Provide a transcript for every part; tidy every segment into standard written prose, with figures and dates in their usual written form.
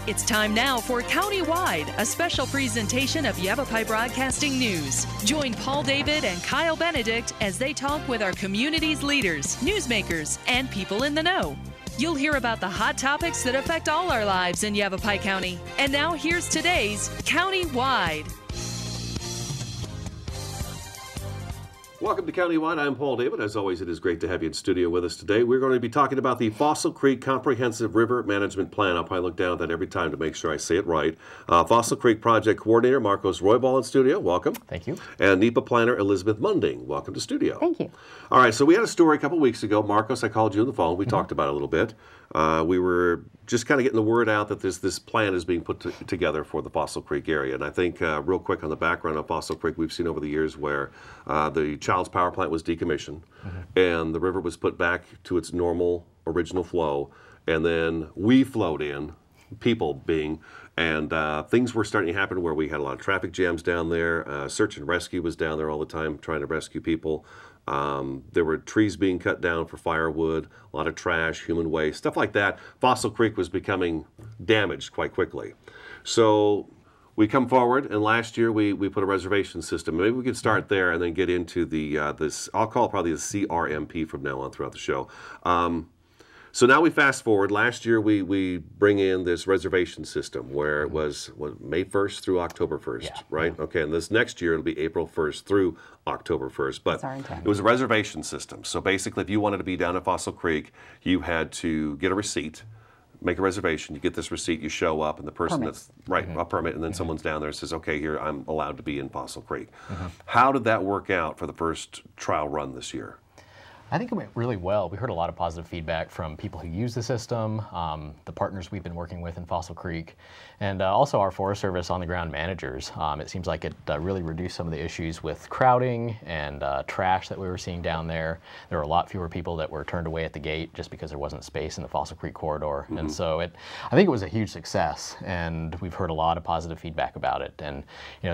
It's time now for Countywide, a special presentation of Yavapai Broadcasting News. Join Paul David and Kyle Benedict as they talk with our community's leaders, newsmakers, and people in the know. You'll hear about the hot topics that affect all our lives in Yavapai County. And now here's today's Countywide. Welcome to Countywide. I'm Paul David. As always, it is great to have you in studio with us today. We're going to be talking about the Fossil Creek Comprehensive River Management Plan. I'll probably look down at that every time to make sure I say it right. Fossil Creek Project Coordinator Marcos Roybal in studio. Welcome. Thank you. And NEPA Planner Elizabeth Munding. Welcome to studio. Thank you. All right, so we had a story a couple weeks ago. Marcos, I called you on the phone. We talked about it a little bit. We were just kind of getting the word out that this plan is being put together for the Fossil Creek area. And I think real quick on the background of Fossil Creek, we've seen over the years where the Child's Power Plant was decommissioned and the river was put back to its normal original flow. And then we flowed in, people being, and things were starting to happen where we had a lot of traffic jams down there. Search and rescue was down there all the time trying to rescue people. There were trees being cut down for firewood, a lot of trash, human waste, stuff like that. Fossil Creek was becoming damaged quite quickly. So we come forward, and last year we put a reservation system. Maybe we could start there and then get into the this, I'll call it probably the CRMP from now on throughout the show. So now we fast forward. Last year we bring in this reservation system where it was May 1st through October 1st, right? Yeah. Okay, and this next year it'll be April 1st through October 1st. But it was a reservation system. So basically if you wanted to be down at Fossil Creek, you had to get a receipt, make a reservation, you get this receipt, you show up, and the person that's, a permit, and then someone's down there and says, okay, here, I'm allowed to be in Fossil Creek. How did that work out for the first trial run this year? I think it went really well. We heard a lot of positive feedback from people who use the system, the partners we've been working with in Fossil Creek, and also our Forest Service on-the-ground managers. It seems like it really reduced some of the issues with crowding and trash that we were seeing down there. There were a lot fewer people that were turned away at the gate just because there wasn't space in the Fossil Creek corridor. And so I think it was a huge success, and we've heard a lot of positive feedback about it. And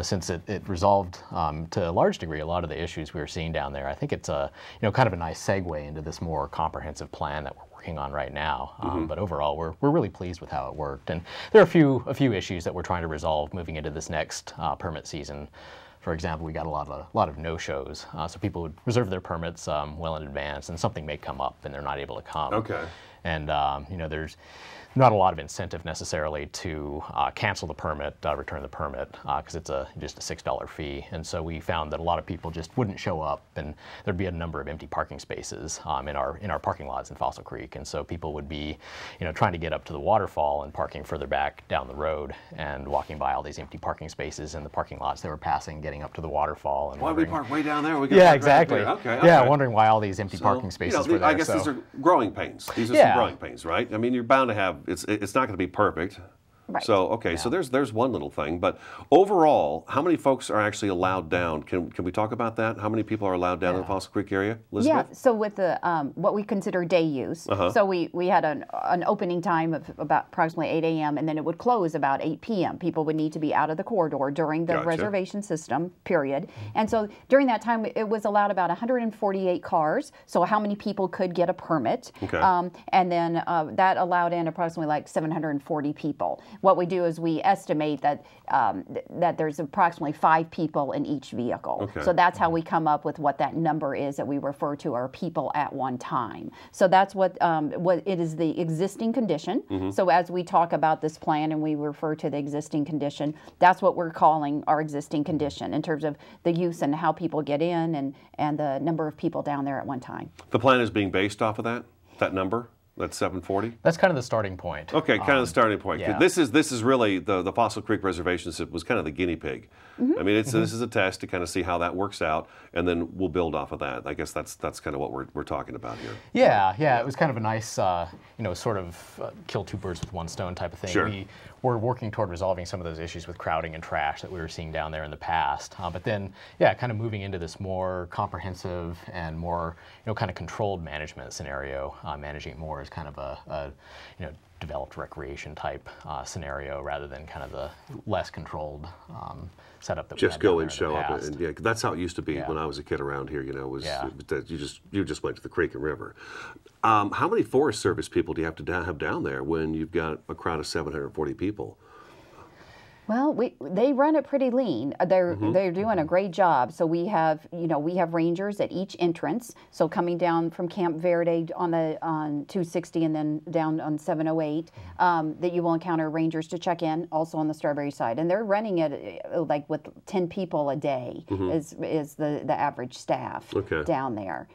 since it resolved to a large degree a lot of the issues we were seeing down there, I think it's a kind of a nice segue into this more comprehensive plan that we're working on right now. But overall, we're really pleased with how it worked. And there are a few issues that we're trying to resolve moving into this next permit season. For example, we got a lot of no-shows. So people would reserve their permits well in advance, and something may come up and they're not able to come. Okay. And there's not a lot of incentive necessarily to cancel the permit, return the permit, because it's just a $6 fee. And so we found that a lot of people just wouldn't show up, and there'd be a number of empty parking spaces in our parking lots in Fossil Creek. And so people would be, trying to get up to the waterfall and parking further back down the road and walking by all these empty parking spaces in the parking lots they were passing, getting up to the waterfall. And why did we park way down there? Exactly. Right okay. Yeah, wondering why all these empty parking spaces were there. I guess these are growing pains. These are some growing pains, right? I mean, you're bound to have. It's not going to be perfect. Right. So, okay, so there's one little thing. But overall, how many folks are actually allowed down? Can we talk about that? How many people are allowed down in the Fossil Creek area, Elizabeth? Yeah, so with the what we consider day use, so we had an opening time of about approximately 8 a.m. and then it would close about 8 p.m. People would need to be out of the corridor during the reservation system period. And so during that time, it was allowed about 148 cars, so how many people could get a permit. Okay. And then that allowed in approximately like 740 people. What we do is we estimate that that there's approximately 5 people in each vehicle. Okay. So that's how we come up with what that number is that we refer to are people at one time. So that's what it is, the existing condition. So as we talk about this plan and we refer to the existing condition, that's what we're calling our existing condition in terms of the use and how people get in and the number of people down there at one time. The plan is being based off of that number? That's 740? That's kind of the starting point. Okay, kind of the starting point. Yeah. This is really, the Fossil Creek Reservation System was kind of the guinea pig. I mean, this is a test to kind of see how that works out, and then we'll build off of that. I guess that's kind of what we're talking about here. Yeah, it was kind of a nice, sort of kill two birds with one stone type of thing. Sure. We're working toward resolving some of those issues with crowding and trash that we were seeing down there in the past. But then, kind of moving into this more comprehensive and more, kind of controlled management scenario, managing it more as kind of a developed recreation type scenario rather than kind of the less controlled setup that we just had go down and there in show the up, past. and yeah, that's how it used to be when I was a kid around here. Was that you just went to the creek and river. How many Forest Service people do you have to have down there when you've got a crowd of 740 people? Well, they run it pretty lean. They're doing a great job. So we have rangers at each entrance. So coming down from Camp Verde on 260 and then down on 708, that you will encounter rangers to check in. Also on the Strawberry side, and they're running it like with 10 people a day is the average staff down there.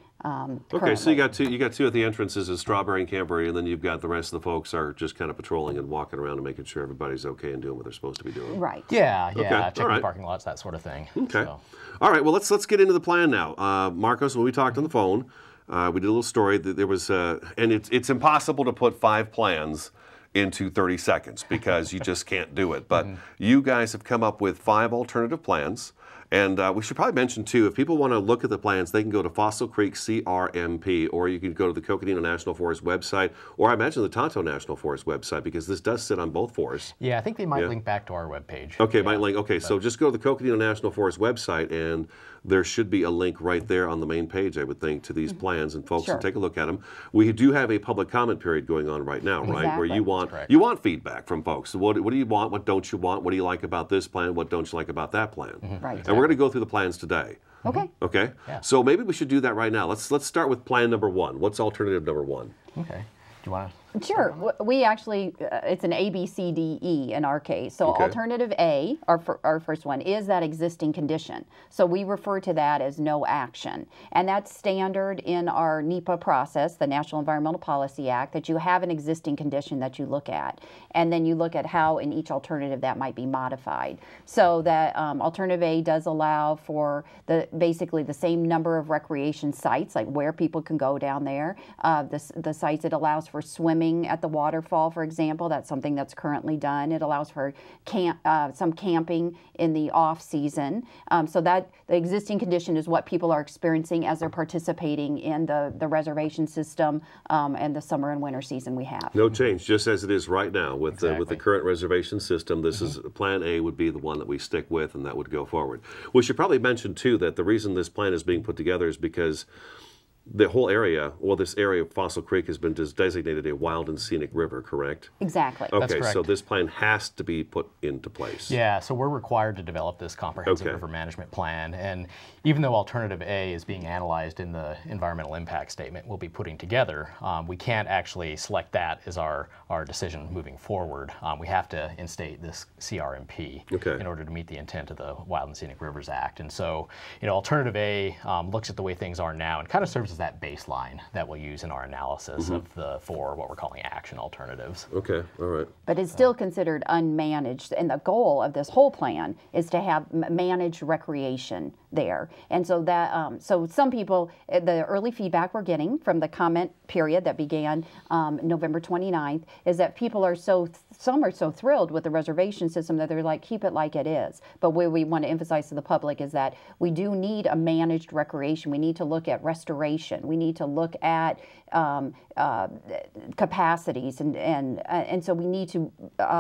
Okay, so you got two at the entrances of Strawberry and Camberry, and then you've got the rest of the folks are just kind of patrolling and walking around and making sure everybody's okay and doing what they're supposed to be doing. Right. Yeah, Okay. Checking parking lots, that sort of thing. Okay. So. All right. Well, let's get into the plan now. Marcos, when we talked on the phone, we did a little story that there was, and it's impossible to put 5 plans into 30 seconds because you just can't do it. But you guys have come up with 5 alternative plans. And we should probably mention, too, if people want to look at the plans, they can go to Fossil Creek CRMP, or you can go to the Coconino National Forest website, or I imagine the Tonto National Forest website, because this does sit on both forests. Yeah, I think they might link back to our webpage. Okay, might link. Okay, so just go to the Coconino National Forest website, and there should be a link right there on the main page, I would think, to these plans, and folks can take a look at them. We do have a public comment period going on right now, right, where you want feedback from folks. What do you want? What don't you want? What do you like about this plan? What don't you like about that plan? Right. And we're going to go through the plans today. Okay. Okay. Yeah. So maybe we should do that right now. Let's start with plan number 1. What's alternative number 1? Okay. Do you want to? Sure. We actually, it's an A, B, C, D, E in our case. So alternative A, our first one, is that existing condition. So we refer to that as no action. And that's standard in our NEPA process, the National Environmental Policy Act, that you have an existing condition that you look at. And then you look at how in each alternative that might be modified. So that alternative A does allow for basically the same number of recreation sites, like where people can go down there. The sites, it allows for swimming at the waterfall, for example. That's something that's currently done. It allows for some camping in the off season. So that the existing condition is what people are experiencing as they're participating in the reservation system and the summer and winter season we have. No change, just as it is right now with the current reservation system. This is Plan A would be the one that we stick with, and that would go forward. We should probably mention too that the reason this plan is being put together is because the whole area, well, this area of Fossil Creek has been designated a wild and scenic river, correct? Exactly. Okay, That's correct. so this plan has to be put into place. Yeah, so we're required to develop this comprehensive river management plan. And even though alternative A is being analyzed in the environmental impact statement we'll be putting together, we can't actually select that as our decision moving forward. We have to instate this CRMP in order to meet the intent of the Wild and Scenic Rivers Act. And so, alternative A looks at the way things are now and kind of serves as that baseline that we'll use in our analysis of the 4 what we're calling action alternatives. Okay, all right. But it's still considered unmanaged, and the goal of this whole plan is to have managed recreation there. And so that, so some people, the early feedback we're getting from the comment period that began November 29th is that people are some are so thrilled with the reservation system that they're like, keep it like it is. But what we want to emphasize to the public is that we do need a managed recreation. We need to look at restoration. We need to look at capacities, and so we need to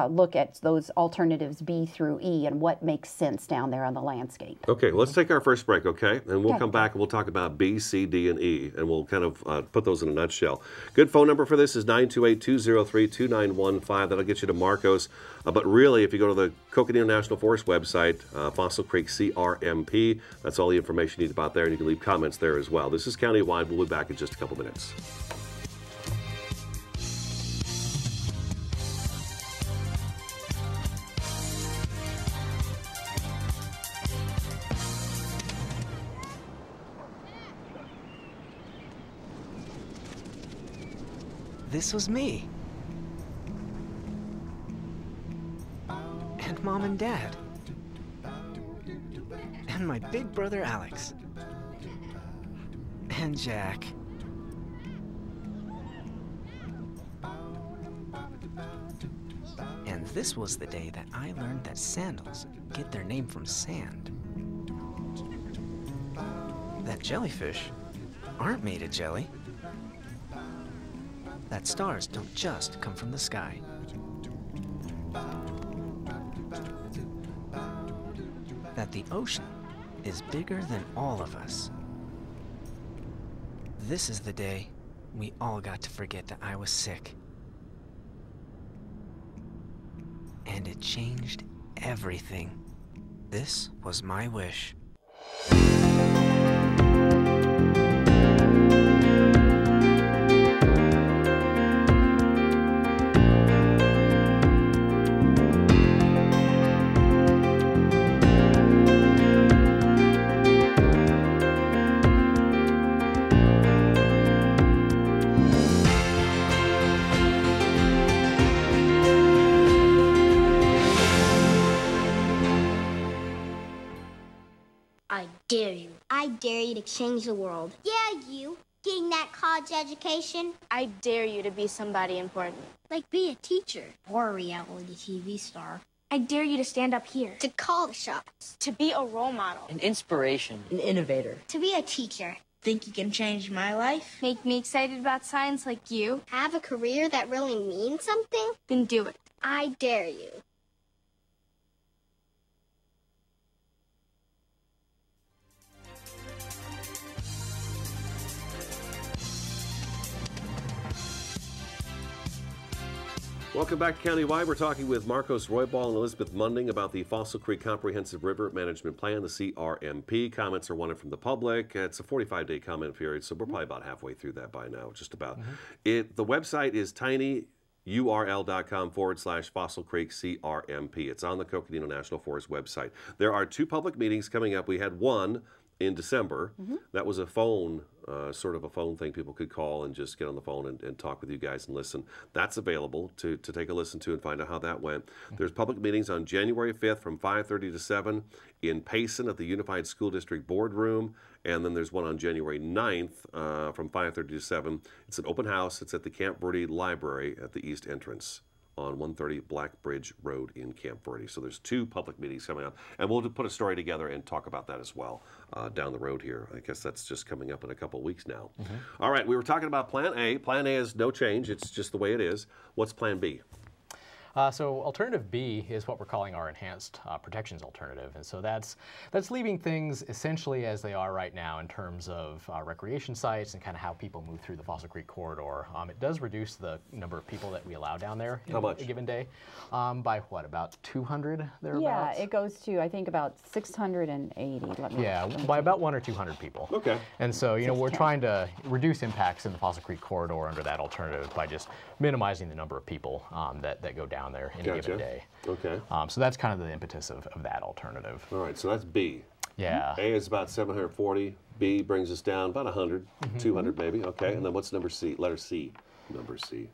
look at those alternatives B through E and what makes sense down there on the landscape. Okay, let's take our first break, okay? And we'll come back and we'll talk about B, C, D, and E, and we'll kind of put those in a nutshell. Good phone number for this is 928-203-2915. That'll get you to Marcos. But really, if you go to the Coconino National Forest website, Fossil Creek CRMP, that's all the information you need about there, and you can leave comments there as well. This is Countywide. We'll be back in just a couple minutes. This was me. And Mom and Dad. And my big brother Alex. And Jack. And this was the day that I learned that sandals get their name from sand. That jellyfish aren't made of jelly. that stars don't just come from the sky. That the ocean is bigger than all of us. This is the day we all got to forget that I was sick. And it changed everything. This was my wish. I dare you to change the world. Yeah, you. Getting that college education. I dare you to be somebody important. Like be a teacher. Or a reality TV star. I dare you to stand up here. To call the shots. To be a role model. An inspiration. An innovator. To be a teacher. Think you can change my life? Make me excited about science like you. Have a career that really means something? Then do it. I dare you. Welcome back to Countywide. We're talking with Marcos Roybal and Elizabeth Munding about the Fossil Creek Comprehensive River Management Plan, the CRMP. Comments are wanted from the public. It's a 45-day comment period, so we're probably about halfway through that by now, just about. The website is tinyurl.com/Fossil Creek CRMP. It's on the Coconino National Forest website. There are 2 public meetings coming up. We had one in December. That was a phone, sort of a phone thing people could call and just get on the phone and talk with you guys and listen. That's available to take a listen to and find out how that went. There's public meetings on January 5th from 5:30 to 7 in Payson at the Unified School District Boardroom. And then there's one on January 9th from 5:30 to 7. It's an open house. It's at the Camp Verde Library at the east entrance on 130 Black Bridge Road in Camp Verde. So there's 2 public meetings coming up, and we'll put a story together and talk about that as well down the road here. I guess that's just coming up in a couple weeks now. All right, we were talking about Plan A. Plan A is no change. It's just the way it is. What's Plan B? So alternative B is what we're calling our enhanced protections alternative, and so that's leaving things essentially as they are right now in terms of recreation sites and kind of how people move through the Fossil Creek corridor. It does reduce the number of people that we allow down there in a given day by what, about 200 thereabouts? Yeah, it goes to I think about 680. By about 100 or 200 people. Okay. And so we're trying to reduce impacts in the Fossil Creek corridor under that alternative by just minimizing the number of people that go down there in a given day. Okay. So that's kind of the impetus of that alternative. All right, so that's B. Yeah. A is about 740. B brings us down about 100, 200 maybe. Okay, and then what's number C? Letter C. Number C.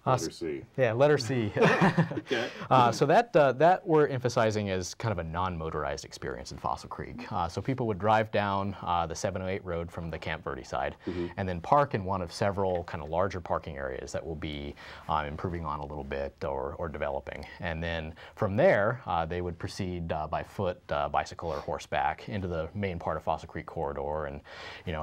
Letter C. Yeah, letter C. Okay. So that we're emphasizing as kind of a non-motorized experience in Fossil Creek. So people would drive down the 708 road from the Camp Verde side and then park in one of several kind of larger parking areas that will be improving on a little bit or developing. And then from there, they would proceed by foot, bicycle, or horseback into the main part of Fossil Creek corridor and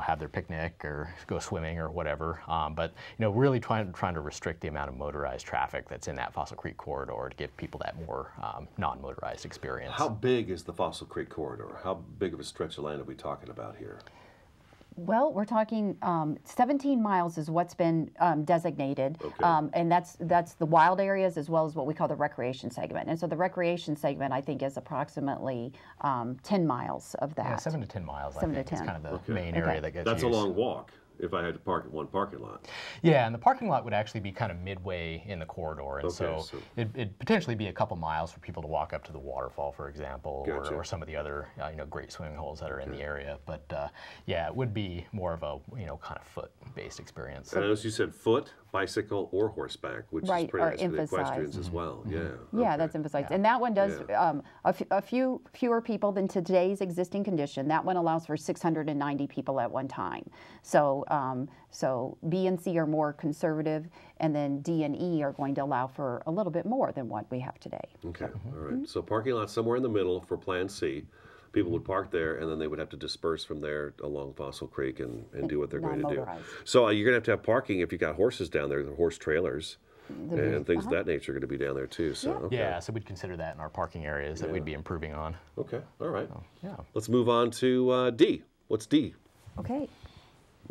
have their picnic or go swimming or whatever. But really trying to restrict the amount of motorized traffic that's in that Fossil Creek corridor to give people that more non-motorized experience. How big is the Fossil Creek corridor? How big of a stretch of land are we talking about here? Well, we're talking 17 miles is what's been designated, and that's the wild areas as well as what we call the recreation segment. And so the recreation segment, I think, is approximately 10 miles of that. Yeah, 7 to 10 miles. 7 I think to 10. is kind of the main area that gets That's used. a long walk if I had to park at one parking lot. Yeah, and the parking lot would actually be kind of midway in the corridor, and so it'd potentially be a couple miles for people to walk up to the waterfall, for example, or some of the other great swimming holes that are in the area. But yeah, it would be more of a kind of foot-based experience. And as you said, foot, bicycle, or horseback, which is pretty nice for the equestrians as well. Yeah, that's emphasized. And that one does a few fewer people than today's existing condition. That one allows for 690 people at one time. So so B and C are more conservative, and then D and E are going to allow for a little bit more than what we have today. Okay, all right. So parking lot somewhere in the middle for Plan C. People would park there, and then they would have to disperse from there along Fossil Creek and do what they're going to do. So you're going to have parking if you got horses down there, the horse trailers. And things of that nature are going to be down there too. So yeah, so we'd consider that in our parking areas that we'd be improving on. Okay, all right. So, yeah. Let's move on to D. What's D? Okay.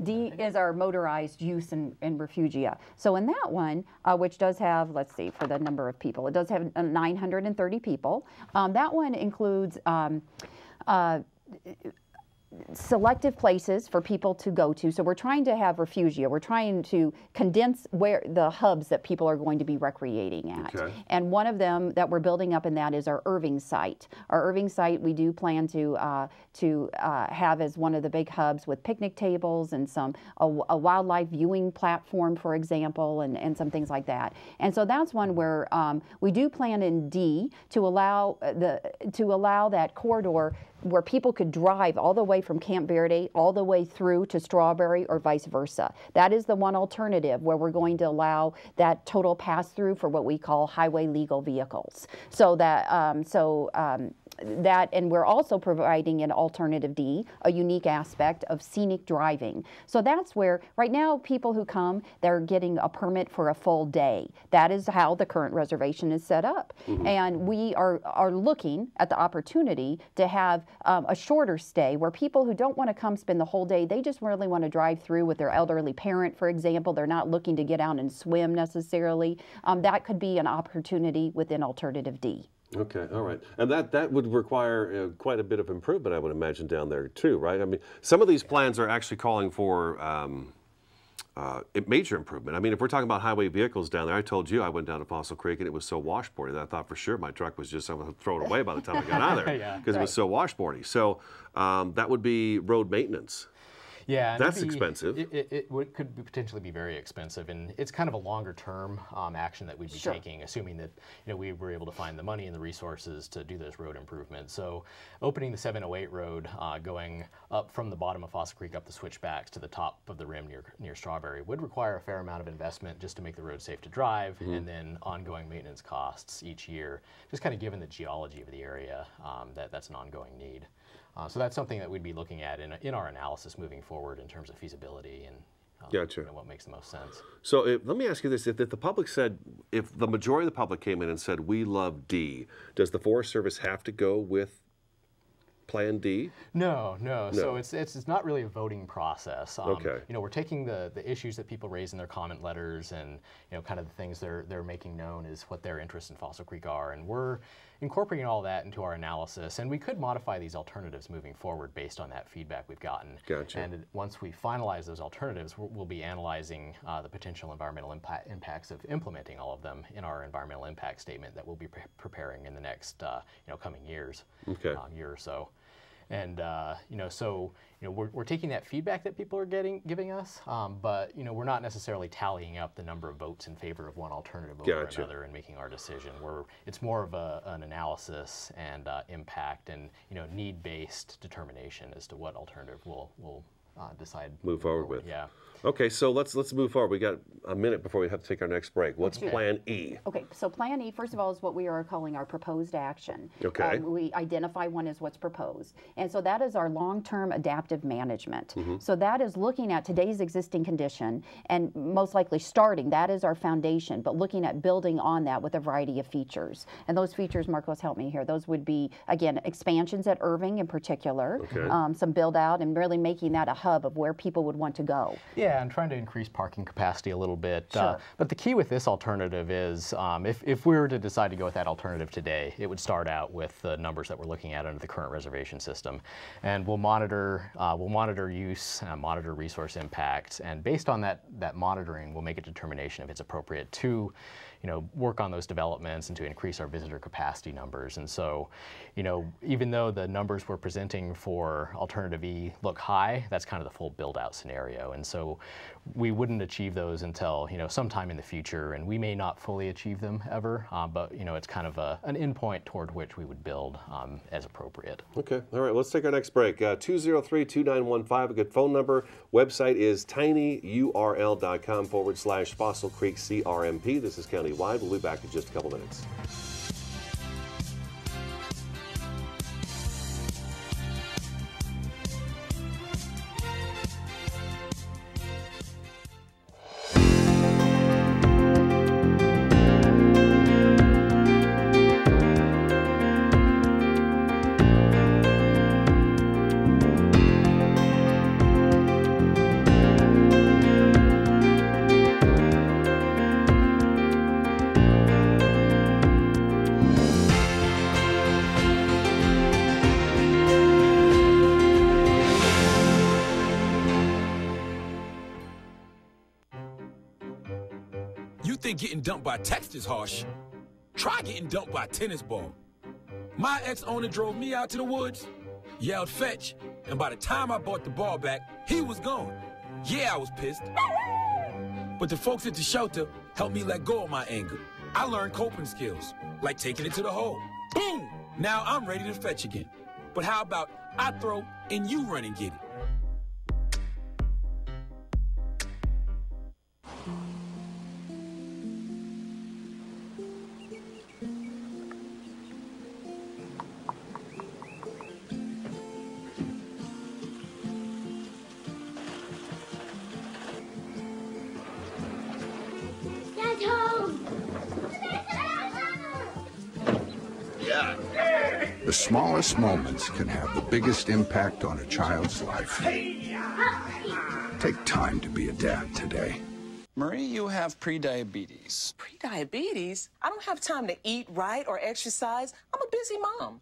D is our motorized use in refugia. So in that one, which does have, let's see, for the number of people, it does have 930 people. That one includes selective places for people to go to. So we're trying to have refugia. We're trying to condense where the hubs that people are going to be recreating at. Okay. And one of them that we're building up in that is our Irving site. Our Irving site we do plan to have as one of the big hubs with picnic tables and a wildlife viewing platform, for example, and some things like that. And so that's one where we do plan in D to allow that corridor where people could drive all the way from Camp Verde all the way through to Strawberry or vice versa. That is the one alternative where we're going to allow that total pass-through for what we call highway legal vehicles. So that and we're also providing an alternative D, a unique aspect of scenic driving. So that's where, right now, people who come, they're getting a permit for a full day. That is how the current reservation is set up. And we are looking at the opportunity to have a shorter stay where people who don't want to come spend the whole day, they just really want to drive through with their elderly parent, for example. They're not looking to get out and swim necessarily. That could be an opportunity within Alternative D. Okay, all right. And that would require quite a bit of improvement, I would imagine, down there too, right? I mean, some of these plans are actually calling for major improvement. I mean, if we're talking about highway vehicles down there, I told you I went down to Fossil Creek and it was so washboardy that I thought for sure my truck was just, I would throw it away by the time I got out of there because it was so washboardy. So that would be road maintenance. Yeah, that's expensive. It could potentially be very expensive, and it's kind of a longer-term action that we'd be taking, assuming that we were able to find the money and the resources to do those road improvements. So, opening the 708 road, going up from the bottom of Fossil Creek up the switchbacks to the top of the rim near Strawberry would require a fair amount of investment just to make the road safe to drive, and then ongoing maintenance costs each year. Just kind of given the geology of the area, that's an ongoing need. So that's something that we'd be looking at in our analysis moving forward in terms of feasibility and what makes the most sense. So let me ask you this. If the public said, if the majority of the public came in and said, we love D, does the Forest Service have to go with Plan D? No. So it's not really a voting process. We're taking the issues that people raise in their comment letters and kind of the things they're making known as what their interests in Fossil Creek are, and we're incorporating all that into our analysis. And we could modify these alternatives moving forward based on that feedback we've gotten. Gotcha. And once we finalize those alternatives, we'll be analyzing the potential environmental impacts of implementing all of them in our environmental impact statement that we'll be preparing in the next coming years, year or so. And we're taking that feedback that people are giving us, but we're not necessarily tallying up the number of votes in favor of one alternative over another and making our decision. It's more of an analysis and impact and need-based determination as to what alternative we'll decide move forward with. Yeah. Okay, so let's move forward. We got a minute before we have to take our next break. What's Plan E? Okay, so Plan E, first of all, is what we are calling our proposed action. Okay. We identify one as what's proposed. And so that is our long-term adaptive management. So that is looking at today's existing condition and most likely starting, that is our foundation, but looking at building on that with a variety of features. And those features, Marcos, help me here, those would be, again, expansions at Irving in particular, some build out and really making that a hub of where people would want to go. Yeah, and trying to increase parking capacity a little bit. But the key with this alternative is if we were to decide to go with that alternative today, it would start out with the numbers that we're looking at under the current reservation system. And we'll monitor use, monitor resource impacts, and based on that monitoring, we'll make a determination if it's appropriate to work on those developments and to increase our visitor capacity numbers. And so, even though the numbers we're presenting for Alternative E look high, that's kind of the full build-out scenario. And so we wouldn't achieve those until, sometime in the future, and we may not fully achieve them ever, but, it's kind of an endpoint toward which we would build as appropriate. Okay. All right. Let's take our next break. 203-2915, a good phone number. Website is tinyurl.com/Fossil Creek CRMP. This is Countywide. We'll be back in just a couple minutes. you think getting dumped by text is harsh, try getting dumped by a tennis ball. My ex-owner drove me out to the woods, yelled fetch, and by the time I brought the ball back, he was gone. Yeah, I was pissed. But the folks at the shelter helped me let go of my anger. I learned coping skills, like taking it to the hole. Boom! Now I'm ready to fetch again. But how about I throw and you run and get it? The smallest moments can have the biggest impact on a child's life. Take time to be a dad today. Marie, you have prediabetes. Prediabetes? I don't have time to eat right or exercise. I'm a busy mom.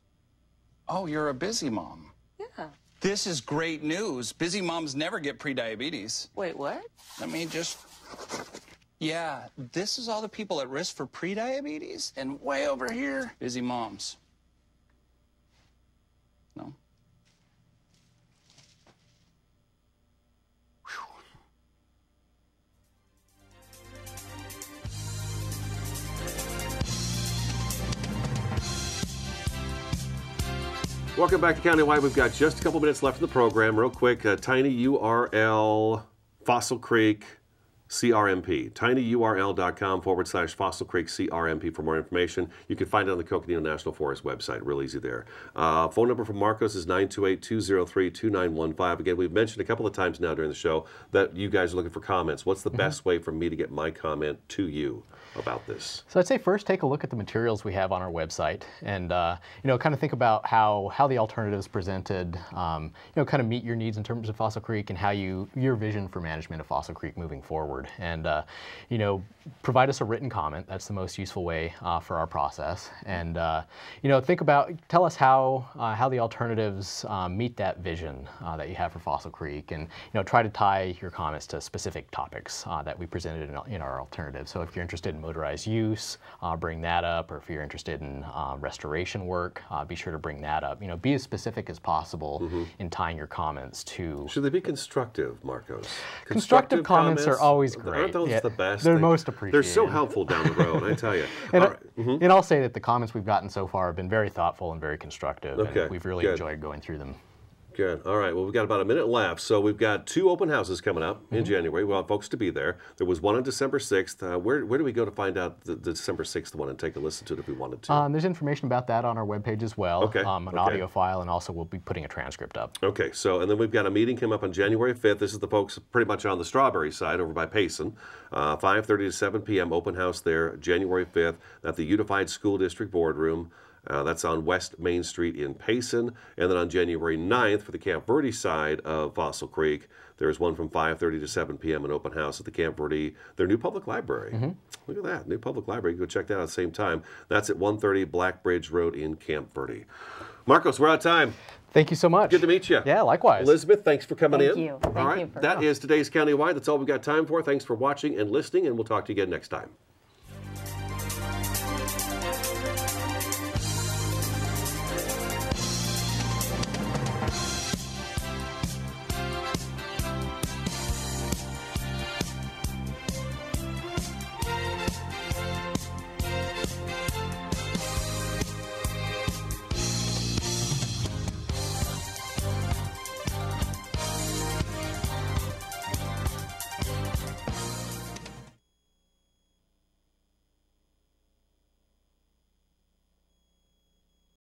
Oh, you're a busy mom. Yeah. This is great news. Busy moms never get prediabetes. Wait, what? Let me just... Yeah, this is all the people at risk for prediabetes, and way over here, busy moms. No? Welcome back to Countywide. We've got just a couple minutes left in the program. Real quick, tiny URL, Fossil Creek CRMP. tinyurl.com/Fossil Creek CRMP for more information. You can find it on the Coconino National Forest website. Real easy there. Phone number for Marcos is 928-203-2915. Again, we've mentioned a couple of times now during the show that you guys are looking for comments. What's the best way for me to get my comment to you about this? So I'd say first take a look at the materials we have on our website and kind of think about how the alternatives presented kind of meet your needs in terms of Fossil Creek and how your vision for management of Fossil Creek moving forward. And provide us a written comment. That's the most useful way for our process. And tell us how the alternatives meet that vision that you have for Fossil Creek, and try to tie your comments to specific topics that we presented in our alternatives. So if you're interested in motorized use, bring that up, or if you're interested in restoration work, be sure to bring that up. Be as specific as possible in tying your comments to... Should they be constructive, Marcos? Constructive comments are always great. Aren't those the best? They're most appreciated. They're so helpful down the road, I tell you. And I'll say that the comments we've gotten so far have been very thoughtful and very constructive. Okay, and we've really enjoyed going through them. Good. All right. Well, we've got about a minute left. So we've got 2 open houses coming up in January. We want folks to be there. There was one on December 6th. Where do we go to find out the December 6th one and take a listen to it if we wanted to? There's information about that on our webpage as well. Okay. An audio file, and also we'll be putting a transcript up. Okay. So, and then we've got a meeting coming up on January 5th. This is the folks pretty much on the Strawberry side over by Payson. 5:30 to 7 p.m. open house there, January 5th at the Unified School District Boardroom. That's on West Main Street in Payson. And then on January 9th for the Camp Verde side of Fossil Creek, there's one from 5:30 to 7 p.m. an open house at the Camp Verde, their new public library. Look at that, new public library. You can go check that out at the same time. That's at 130 Black Bridge Road in Camp Verde. Marcos, we're out of time. Thank you so much. Good to meet you. Yeah, likewise. Elizabeth, thanks for coming in. Thank you. All right, that is today's Countywide. That's all we've got time for. Thanks for watching and listening, and we'll talk to you again next time.